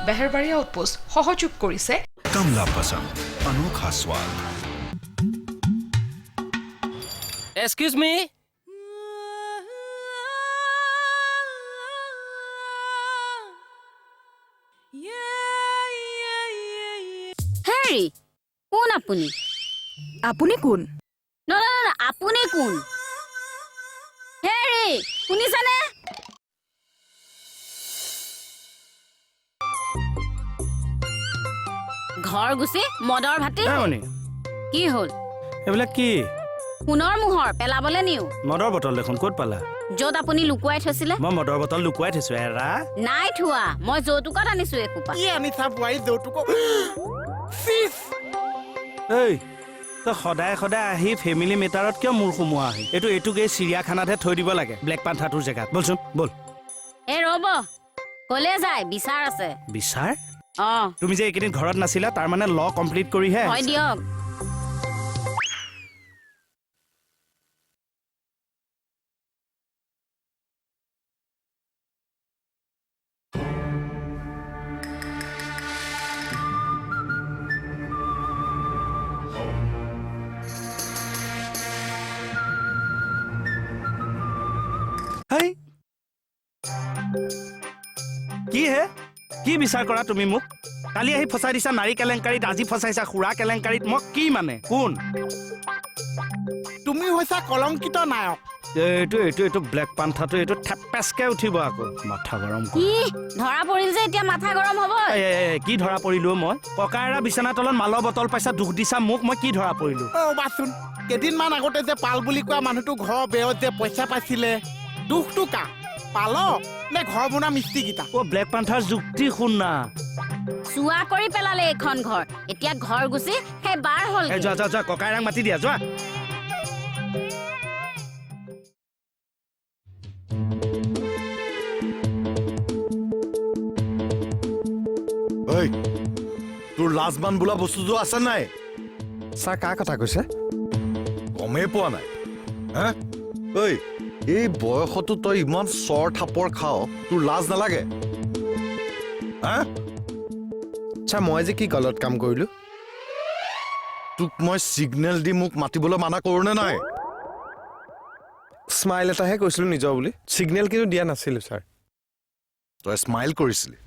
বেহেৰবাৰী outpost সহযোগ কৰিছে कमला पसंद अनोखा स्वाद। Excuse me? হেৰি কোন আপুনি আপুনি কোন আপুনি কোন হেৰি শুনিছানে ঘৰ গুচি মদৰ ভাতি কি হ'ল এইবিলাক কি পুনৰ মোহৰ পেলাবলে নিও মদৰ বটল দেখোন ক'ত পালা য'ত আপুনি লুকুৱাই থৈছিলে মই মদৰ বটল লুকুৱাই থৈছো এৰা নাই থোৱা মই যৌতুকত আনিছো একোপা কি আনিছা বোৱাৰী যৌতুক এই তই সদায় সদায় আহি ফেমিলি মেটাৰত কিয় মূৰ সোমোৱা আহি এইটোক এই চিৰিয়াখানাতহে থৈ দিব লাগে ব্লেক পান্থাটোৰ জেগাত বলচোন বল এই ৰ'ব কলে যায় বিচাৰ আছে বিচাৰ অ তুমি যে এইকেইদিন ঘৰত নাছিলা তাৰ মানে ল কমপ্লিট কৰিহে হয় দিয়ক কি হে কি বিচাৰ কৰা তুমি মোক কালি আহি ফচাই দিছা নাৰী কেলেংকাৰীত আজি ফচাইছা খুৰা কেলেংকাৰীত মই কি মানে কোন তুমি হৈছা কলংকিত নায়ক এইটো ব্লেক পান্থাটো এইটো থেপেচকে উঠিব আকৌ মাথা গৰম কি ধৰা পৰিল যে এতিয়া মাথা গৰম হ'ব কি ধৰা পৰিলো মই ককাইৰা বিছনা তলত মালৰ বটল পাইছা দুখ দিছা মোক মই কি ধৰা পৰিলো বাচোন কেইদিনমান আগতে যে পাল বুলি কোৱা মানুহটো ঘৰ বেয়ত যে পইচা পাইছিলে দুখটো কা পাল নে ঘৰ বনোৱা মিস্ত্ৰীকেইটা ব্লেক পান্থাৰ যুক্তি শুন না চুৱা কৰি পেলালে এইখন ঘৰ এতিয়া ঘৰ গুচি সেই বাৰ হ'ল যোৱা ককাইৰাক মাতি দিয়া যোৱা তোৰ লাজমান বোলা বস্তুটো আছে নাই ছাৰ কাৰ কথা কৈছে গমেই পোৱা নাই হা ঐ এই বয়সতো তই ইমান চৰ থাপৰ খাও তোৰ লাজ নালাগে হা ছাৰ মই যে কি গলত কাম কৰিলো তোক মই সিগনেল দি মোক মাতিবলৈ মানা কৰোঁ নে নাই স্মাইল এটাহে কৈছিলো নিজৰ বুলি সিগনেল কিন্তু দিয়া নাছিলো ছাৰ তই স্মাইল কৰিছিলি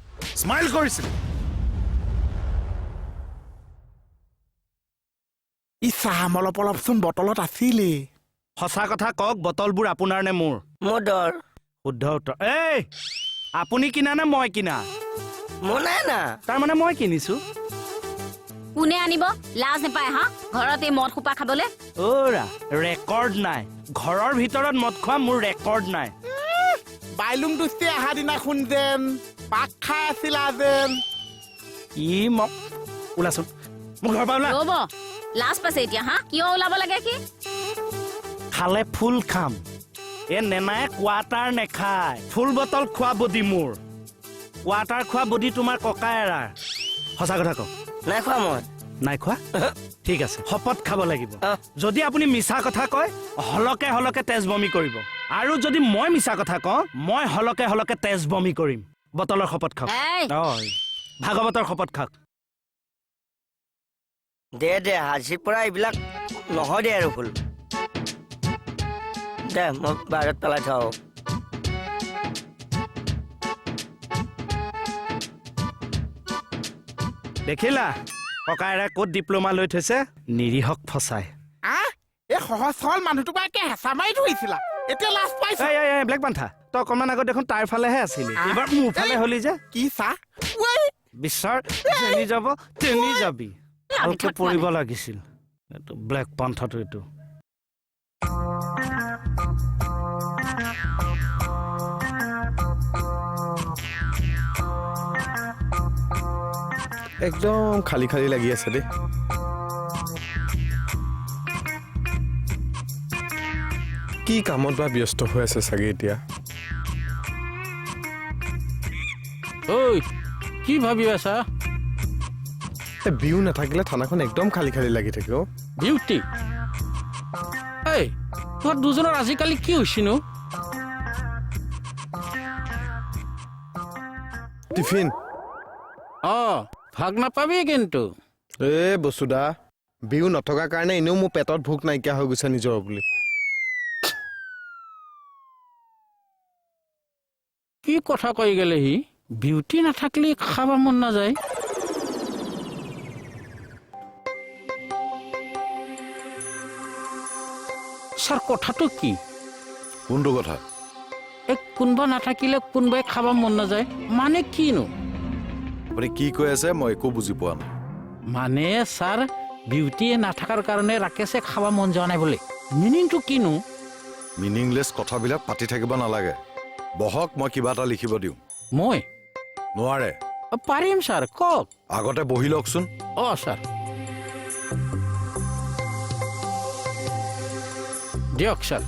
ই চাহ অলপচোন বটলত আছিলেই সঁচা কথা কওক বটলবোৰ আপোনাৰ নে মোৰ মোদৰ শুদ্ধ উত্তৰ এই আপুনি কিনা নে মই কিনা মোৰ নাই না তাৰমানে মই কিনিছো কোনে আনিব লাজ নাপায় হা ঘৰত এই মদ সোপা খাবলে ওৰা ৰেকৰ্ড নাই ঘৰৰ ভিতৰত মদ খোৱা মোৰ ৰেকৰ্ড নাই বাইলুং দুষ্টি অহা দিনাখন যেন পাক খাই আছিলা যেন ই মোক ওলাচোন মোৰ ঘৰৰ পৰা ওলা ৰ'ব লাজ পাইছে এতিয়া হা কিয় ওলাব লাগে কি খালে ফুল খাম এ নেনাই কোৱাটাৰ নেখায় ফুল বটল খোৱা বডি মোৰ কোৱাটাৰ খোৱা বডি তোমাৰ ককাই এৰাৰ সঁচা কথা কওক নাই খোৱা মই নাই খোৱা ঠিক আছে শপত খাব লাগিব যদি আপুনি মিছা কথা কয় হলকে হলকে তেজ বমি কৰিব আৰু যদি মই মিছা কথা কওঁ মই হলকে হলকে তেজ বমি কৰিম বটলৰ শপত খাওক ভাগৱতৰ শপত খাওক দে আজিৰ পৰা এইবিলাক নহয় দে আৰু ফুল দে মই বাহিৰত পেলাই থওঁ দেখিলা ককাইৰা ক'ত ডিপ্ল'মা লৈ থৈছে নিৰীহক ফচাই এই সহজ সৰল মানুহটোক একে হেঁচা মাৰি ধৰিছিলা এতিয়া লাজ পাইছা ব্লেক পান্থা তই অকণমান আগত দেখোন তাৰ ফালেহে আছিলি এইবাৰ মোৰ ফালে হলি যে কি চাহ বিশ্বৰ যেনি যাব তেনি যাবি ভালকে পৰিব লাগিছিল এইটো ব্লেক পান্থাটো এইটো একদম খালী খালী লাগি আছে দেই কি কামত বা ব্যস্ত হৈ আছে চাগে এতিয়া ঐ কি ভাবি আছা বিহু নাথাকিলে থানাখন একদম খালী খালী লাগি থাকে বিউটি এই তোৰ দুজনৰ আজিকালি কি হৈছিনো টিফিন ভাগ নাপাবি কিন্তু এ বসুদা বিহু নথকাৰ কাৰণে এনেও মোৰ পেটত ভোক নাইকিয়া হৈ গৈছে নিজৰ বুলি কি কথা কৈ গেলে সি বিউটি নাথাকিলে খাব মন নাযায় ছাৰ কথাটো কি কোনটো কথা কোনোবা নাথাকিলে কোনোবাই খাব মন নাযায় মানে কিনো আপুনি কি কৈ আছে মই একো বুজি পোৱা নাই মানে ছাৰ বিউটিয়ে নাথাকাৰ কাৰণে ৰাকেশে খাব মন যোৱা নাই বোলে মিনিংটো কিনো মিনিংলেছ কথাবিলাক পাতি থাকিব নালাগে বহক মই কিবা এটা লিখিব দিওঁ মই নোৱাৰে পাৰিম ছাৰ কওক আগতে বহি লওকচোন ছাৰ দিয়ক ছাৰ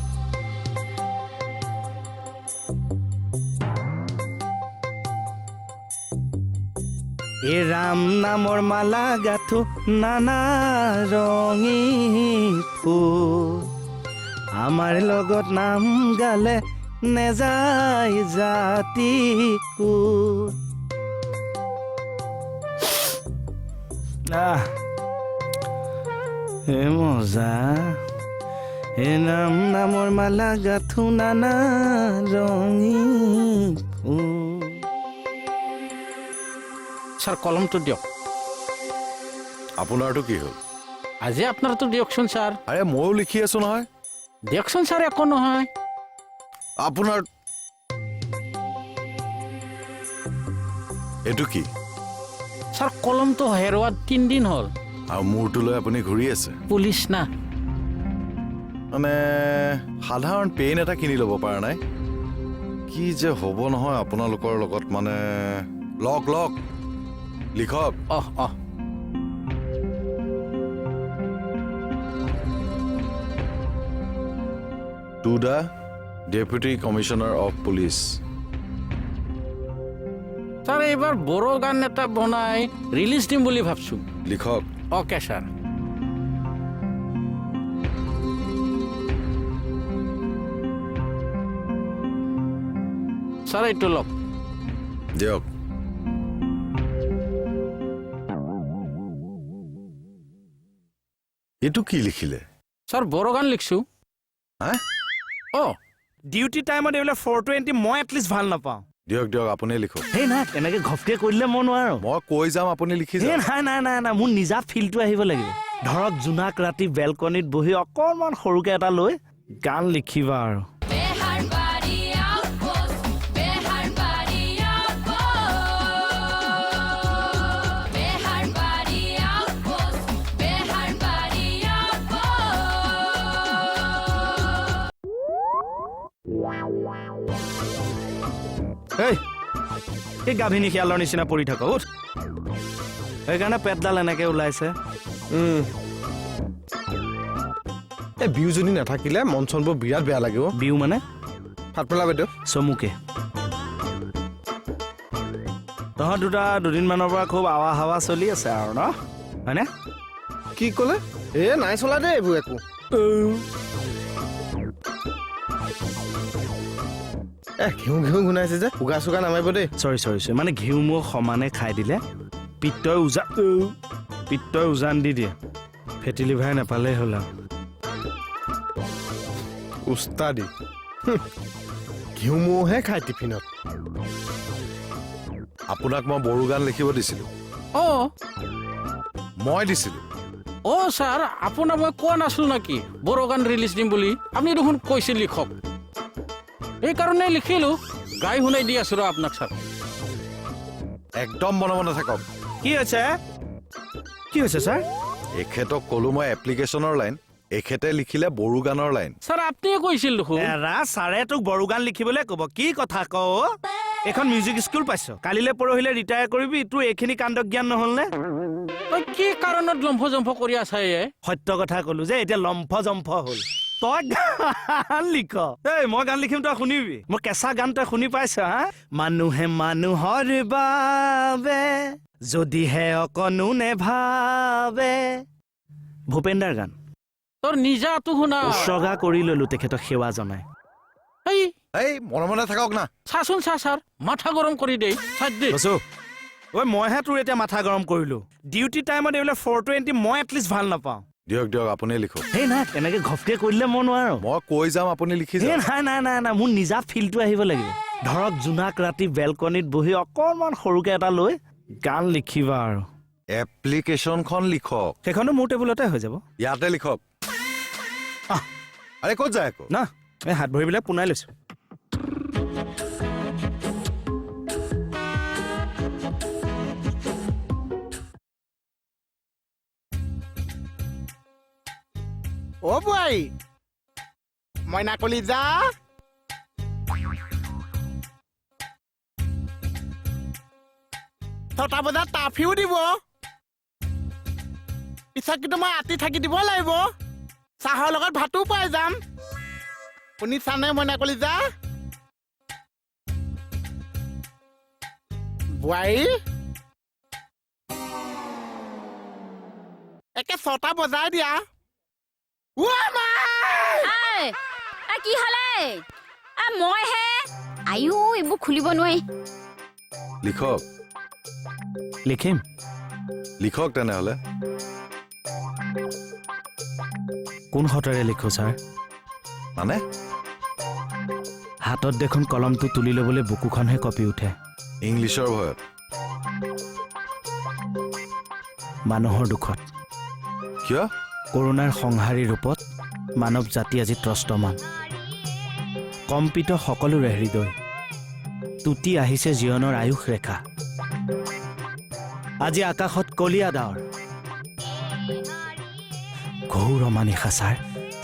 এ ৰাম নামৰ মালা গাথো নানা ৰঙী ফুল আমাৰ লগত নাম গালে নেযায় জাতি কুল হে মজা হে নাম নামৰ মালা গাথো নানা ৰঙী ফুল ছাৰ কলমটো দিয়ক আপোনাৰটো কি হ'ল আজি আপোনাৰতো দিয়কচোন ছাৰ আৰে ময়ো লিখি আছো নহয় দিয়কচোন ছাৰ একো নহয় আপোনাৰ এইটো কি ছাৰ কলমটো হেৰুৱাত 3 দিন হ'ল আৰু মূৰটো লৈ আপুনি ঘূৰি আছে পুলিচ না মানে সাধাৰণ পেইন এটা কিনি ল'ব পৰা নাই কি যে হ'ব নহয় আপোনালোকৰ লগত মানে লওক লওক লিখক to the deputy commissioner of police sir এইবাৰ বড়ো গান এটা বনাই ৰিলিজ দিম বুলি ভাবছো লিখক অ'কে ছাৰ ছাৰ এইটো লওক দিয়ক এইটো কি লিখিলে ছাৰ বড়ো গান লিখছো হা ডিউটি টাইমত এইবিলাক 420 মই এটলিষ্ট ভাল নাপাওঁ দিয়ক দিয়ক আপুনি লিখক সেই নাই তেনেকে ঘপকে কৈ দিলে মই নোৱাৰো মই কৈ যাম আপুনি লিখি এই যাওক নাই নাই নাই নাই মোৰ নিজা ফিলটো আহিব লাগিব ধৰক জোনাক ৰাতি বেলকনিত বহি অকণমান সৰুকে এটা লৈ গান লিখিবা আৰু এই গাভিনী শিয়ালৰ নিচিনা পৰি থাক উঠ সেইকাৰণে পেটডাল এনেকে ওলাইছে এই বিহু যদি নাথাকিলে মন চনবোৰ বিৰাট বেয়া লাগিব বিহু মানে ফাটমেলা বাইদেউ চমুকে তহঁত দুটা দুদিনমানৰ পৰা খুব আৱা হাৱা চলি আছে আৰু ন হয়নে কি ক'লে এ নাই চলা দেই এইবোৰ একো ঘিউ ঘিউ গুণাইছে যে উগা চুগা নামাৰিব দেই চৰি মানে ঘিউ মোক সমানে খাই দিলে পিত্তই উজান দি দিয়ে ফেটি লিভাৰ নাপালেই হ'ল আৰু উস্তাদি ঘিউ মৌহে খাই টিফিনত আপোনাক মই বড়ো গান লিখিব দিছিলো মই দিছিলো ছাৰ আপোনাক মই কোৱা নাছিলো নেকি বড়ো গান ৰিলিজ দিম বুলি আপুনি দেখোন কৈছিল লিখক এইকাৰণে লিখিলো গাই শুনাই দি আছো আপোনাক ছাৰ একদম বনাব নাথাকক কি হৈছে ছাৰ এখেতক ক'লো মই এপ্লিকেশ্যনৰ লাইন এখেতে লিখিলে বড়ো গানৰ লাইন ছাৰ আপুনিয়ে কৈছিল দেখোন এৰা ছাৰে তোক বড়ো গান লিখিবলৈ ক'ব কি কথা কওঁ এখন মিউজিক স্কুল পাইছ কালিলৈ পৰহিলে ৰিটায়াৰ কৰিবি তোৰ এইখিনি কাণ্ড জ্ঞান নহ'ল নে তই কি কাৰণত লম্ফ জম্ফ কৰি আছা সত্য কথা ক'লো যে এতিয়া লম্ফ জম্ফ হ'ল তই গান লিখ এই মই গান লিখিম তই শুনিবি মোৰ কেঁচা গান তই শুনি পাইছ হা মানুহে মানুহৰ বাবে যদিহে অকণো নেভাবে ভূপেন্দাৰ গান তোৰ নিজাটো শুনা উৎসৰ্গা কৰি ললো তেখেতক সেৱা জনাই এই মনে মনে থাকক না চাচোন ছাৰ মাথা গৰম কৰি দেই বসু ঐ মইহে তোৰ এতিয়া মাথা গৰম কৰিলো ডিউটি টাইমত এইবিলাক 420 মই এটলিষ্ট ভাল নাপাওঁ দিয়ক দিয়ক আপুনি লিখক সেই নাই তেনেকে ঘপকে কৈ দিলে মই নোৱাৰো মই কৈ যাম আপুনি লিখি এই যাওক নাই নাই নাই নাই মোৰ নিজা ফিলটো আহিব লাগিব ধৰক জোনাক ৰাতি বেলকনিত বহি অকণমান সৰুকে এটা লৈ গান লিখিবা আৰু এপ্লিকেশ্যনখন লিখক সেইখনো মোৰ টেবুলতে হৈ যাব ইয়াতে লিখক আহ। আৰে ক'ত যায় আকৌ না এই হাত ভৰিবিলাক পোনাই লৈছো অ বোৱাৰী মইনা কলিজা ছটা বজাত টাফিও দিব পিছত কিন্তু মই ৰাতি থাকি দিব লাগিব চাহৰ লগত ভাতো পাই যাম শুনিছানে মইনা কলিজা বোৱাৰী একে ছটা বজাই দিয়া কি হলে মইহে আয়ো এইবোৰ খুলিব নোৱাৰি লিখক লিখিম লিখক তেনেহ'লে কোন হতেৰে লিখো ছাৰ মানে হাতত দেখোন কলমটো তুলি ল'বলৈ বুকুখনহে কঁপি উঠে ইংলিছৰ ভয়ত মানুহৰ দুখত কিয় কৰোণাৰ সংহাৰী ৰূপত মানৱ জাতি আজি ত্ৰস্তমান কম্পিত সকলোৰে হৃদয় তুতি আহিছে জীৱনৰ আয়ুস ৰেখা আজি আকাশত কলীয়া ডাৱৰ ঘৌৰ অমানিশা ছাৰ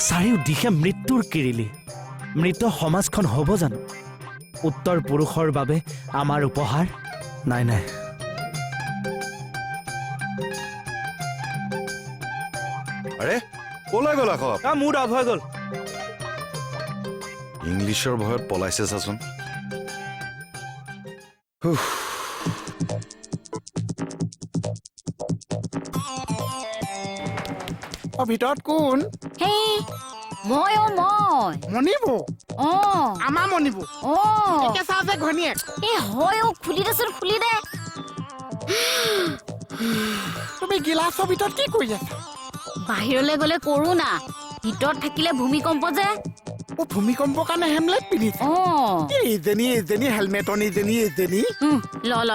চাৰিওদিশে মৃত্যুৰ কিৰিলি মৃত সমাজখন হ'ব জানো উত্তৰ পুৰুষৰ বাবে আমাৰ উপহাৰ নাই নাই আৰে ক'লৈ গ'ল আকৌ মুড অফ হৈ গ'ল ইংলিছৰ ভয়ত পলাইছে চাচোন ভিতৰত কোন হেই মই মনিব অ আমাৰ মনিব অ একে চাহ যে ঘনীয়েক এই হয় খুলি দেচোন খুলি দে তুমি গিলাচৰ ভিতৰত কি কৰি আছা বাহিৰলৈ গ'লে কৰো না ভিতৰত থাকিলে ভূমিকম্প যে অ ভূমিকম্পৰ কাৰণে হেমলেট পিন্ধিছে অ এইজনী হেলমেটৰ এইজনী ল ল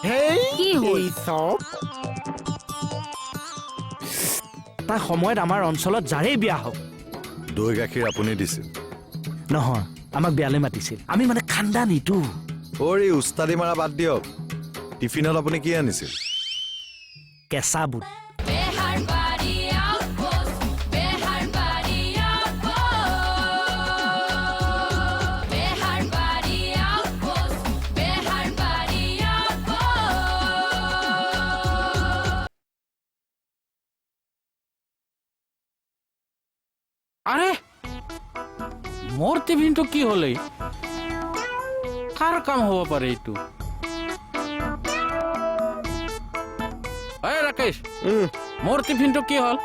হেই কি হ'ল? এই চব এটা সময়ত আমাৰ অঞ্চলত যাৰেই বিয়া হওক দৈ গাখীৰ আপুনি দিছিল নহয় আমাক বিয়ালৈ মাতিছিল আমি মানে খানদানীটো অৰি উস্তাদি মাৰা বাদ দিয়ক টিফিনত আপুনি কি আনিছিল কেঁচা বুট আৰে মোৰ টিফিনটো কি হলে কাৰ কাম হ'ব পাৰে এইটো এই ৰাকেশ মোৰ টিফিনটো কি হ'ল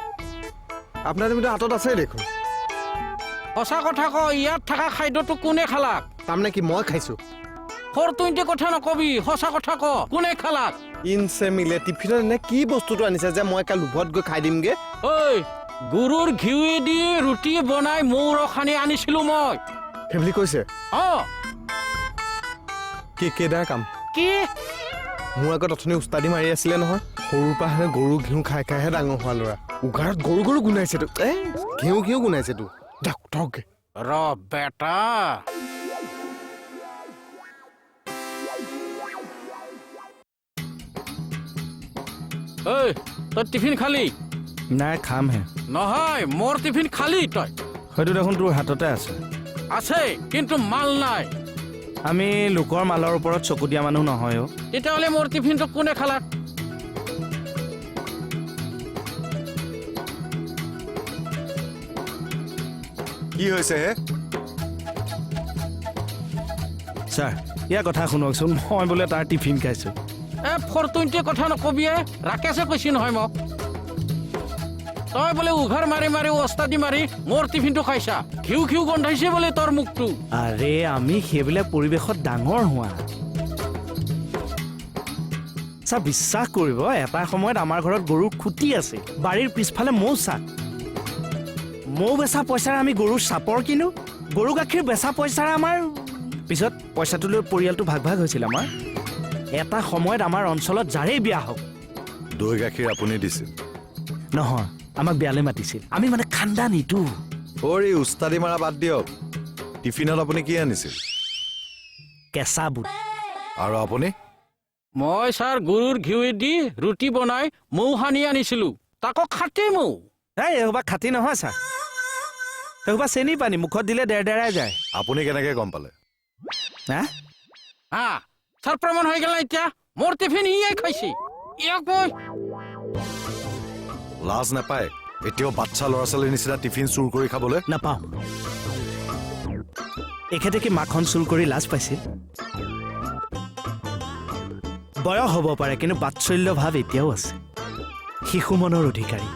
আপোনাৰ তুমিতো হাতত আছে দেখোন সঁচা কথা ক ইয়াত থকা খাদ্যটো কোনে খালাক তাৰমানে কি মই খাইছো 420 কথা নকবি সঁচা কথা ক কোনে খালাক ইনচে মিলে টিফিনত এনে কি বস্তুটো আনিছে যে মই কালি লোভত গৈ খাই দিমগে ঐ গৰুৰ ঘিউৱেদি ৰুটি বনাই মৌৰ খানি আনিছিলো মই সেইবুলি কৈছে অ কি কেইদাৰ কাম কি মোৰ আগত অথনি উস্তাদি মাৰি আছিলে নহয় সৰুৰ পৰা হেনে গৰু ঘিউ খাই খাইহে ডাঙৰ হোৱা ল'ৰা উগাৰত গৰু গৰু গুনাইছেতো ঘিউ গুনাইছেতো যাওক ধৰকে ৰ বেটা ঐ তই টিফিন খালি নাই খামহে নহয় মোৰ টিফিন খালি তই হয়তো দেখোন তোৰ হাততে আছে আছে কিন্তু মাল নাই আমি লোকৰ মালৰ ওপৰত চকু দিয়া মানুহ নহয় অ তেতিয়াহ'লে মোৰ টিফিনটো কোনে খালাক কি হৈছে হে ছাৰ ইয়াৰ কথা শুনকচোন মই বোলে তাৰ টিফিন খাইছো 420 কথা নকবি ৰাকেশে কৈছি নহয় মোক তই বোলে উঘাৰ মাৰি মাৰি ওস্তাদি মাৰি মোৰ টিফিনটো খাইছা ঘিউ ঘিউ গোন্ধাইছে বোলে তোৰ মুখটো আৰে আমি সেইবিলাক পৰিৱেশত ডাঙৰ হোৱা ছাৰ বিশ্বাস কৰিব এটা সময়ত আমাৰ ঘৰত গৰুৰ খুটি আছে বাৰীৰ পিছফালে মৌ চাক মৌ বেচা পইচাৰে আমি গৰুৰ চাপৰ কিনো গৰু গাখীৰ বেচা পইচাৰে আমাৰ পিছত পইচাটো লৈ পৰিয়ালটো ভাগ ভাগ হৈছিল আমাৰ এটা সময়ত আমাৰ অঞ্চলত যাৰেই বিয়া হওক দৈ গাখীৰ আপুনি দিছিল নহয় আমাক বিয়ালৈ মাতিছিল আমি মানে খানদানীটো অৰি উস্তাদি মাৰা বাদ দিয়ক টিফিনত আপুনি কি আনিছিল কেঁচা বুট আৰু আপুনি মই ছাৰ গৰুৰ ঘিউৱেদি ৰুটি বনাই মৌ সানি আনিছিলোঁ তাকো খাটি মৌ এই এইসোপা খাটি নহয় ছাৰ সেইসোপা চেনি পানী মুখত দিলে ডেৰডেৰাই যায় আপুনি কেনেকে গম পালে হা হা ছাৰ প্ৰমাণ হৈ গ'ল না এতিয়া মোৰ টিফিন ইয়ে খাইছে ইয়াক মই লাজ নাপায় এতিয়াও বাচ্চা ল'ৰা ছোৱালীৰ নিচিনা টিফিন চুৰ কৰি খাবলৈ নাপাওঁ এখেতে কি মাখন চুৰ কৰি লাজ পাইছিল বয়স হ'ব পাৰে কিন্তু বাৎসল্য ভাৱ এতিয়াও আছে শিশু মনৰ অধিকাৰী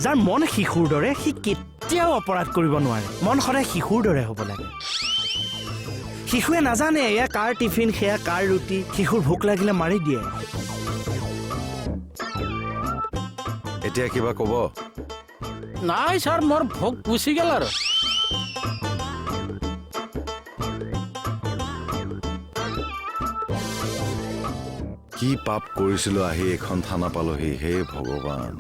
যাৰ মন শিশুৰ দৰে সি কেতিয়াও অপৰাধ কৰিব নোৱাৰে মন সদায় শিশুৰ দৰে হ'ব লাগে শিশুৱে নাজানে এয়া কাৰ টিফিন সেয়া কাৰ ৰুটি শিশুৰ ভোক লাগিলে মাৰি দিয়ে এতিয়া কিবা ক'ব নাই ছাৰ মোৰ ভোক গুচি গ'ল আৰু কি পাপ কৰিছিলো আহি এখন থানা পালোহি হে ভগৱান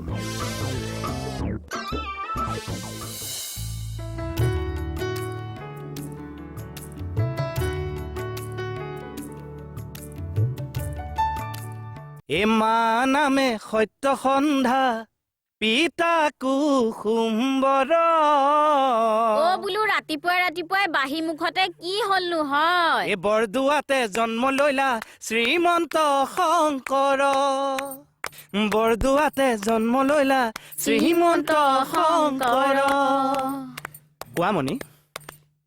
এ মা নামে সত্য সন্ধ্যা পিতা কুসুম্বৰ অ বোলো ৰাতিপুৱাই বাঁহী মুখতে কি হলনো হয় এই বৰদুৱাতে জন্ম লৈলা শ্ৰীমন্ত শংকৰ বৰদুৱাতে জন্ম লৈলা শ্ৰীমন্ত শংকৰ কোৱা মণি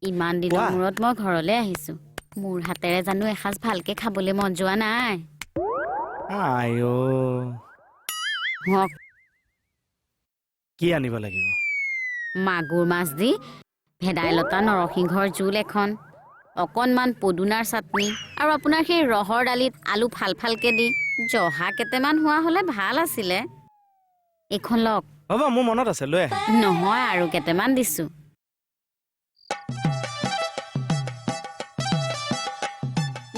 ইমান দিনৰ কোৱা। মূৰত মই ঘৰলৈ আহিছো মোৰ হাতেৰে জানো এসাঁজ ভালকে খাবলৈ মন যোৱা নাই আইঅ হওক কি আনিব লাগিব মাগুৰ মাছ দি ভেদাইলতা নৰসিংহৰ জোল এখন অকণমান পদুনাৰ চাটনি আৰু আপোনাৰ সেই ৰহৰ দালিত আলু ফাল ফালকে দি জহা কেইটামান হোৱা হ'লে ভাল আছিলে এইখন লওক হ'ব মোৰ মনত আছে লৈ আহ নহয় আৰু কেইটামান দিছো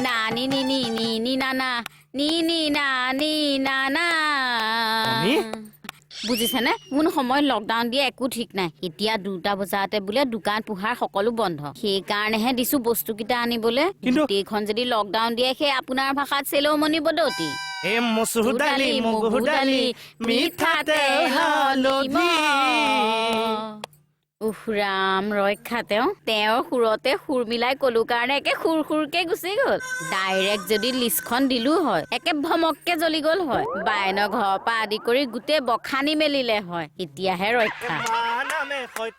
নানি নি নি নি নি নানা নি নি না নি নানা মণি? বুজিছেনে কোন সময়ত লকডাউন দিয়ে একো ঠিক নাই এতিয়া 2টা বজাতে বোলে দোকান পোহাৰ সকলো বন্ধ সেইকাৰণেহে দিছো বস্তুকেইটা আনিবলৈ কিন্তু- গোটেইখন যদি লকডাউন দিয়ে সেই আপোনাৰ ভাষাত চেলৌমণি বদৌতি এ মচুৰ দালি মগুৰ দালি মিঠাতেল হালধি উফ ৰাম ৰক্ষা তেওঁৰ সুৰতে সুৰ মিলাই কলো কাৰণে একে সুৰকে গুচি গ'ল ডাইৰেক্ট যদি লিষ্টখন দিলো হয় একে ভমককে জ্বলি গ'ল হয় বায়নৰ ঘৰৰ পৰা আদি কৰি গোটেই বখানি মেলিলে হয় এতিয়াহে ৰক্ষা মা নামে সত্য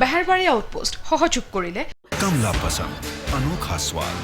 বেহাৰবাৰী আউটপোষ্ট সহযোগ কৰিলে कमला पसंद अनोखा स्वाद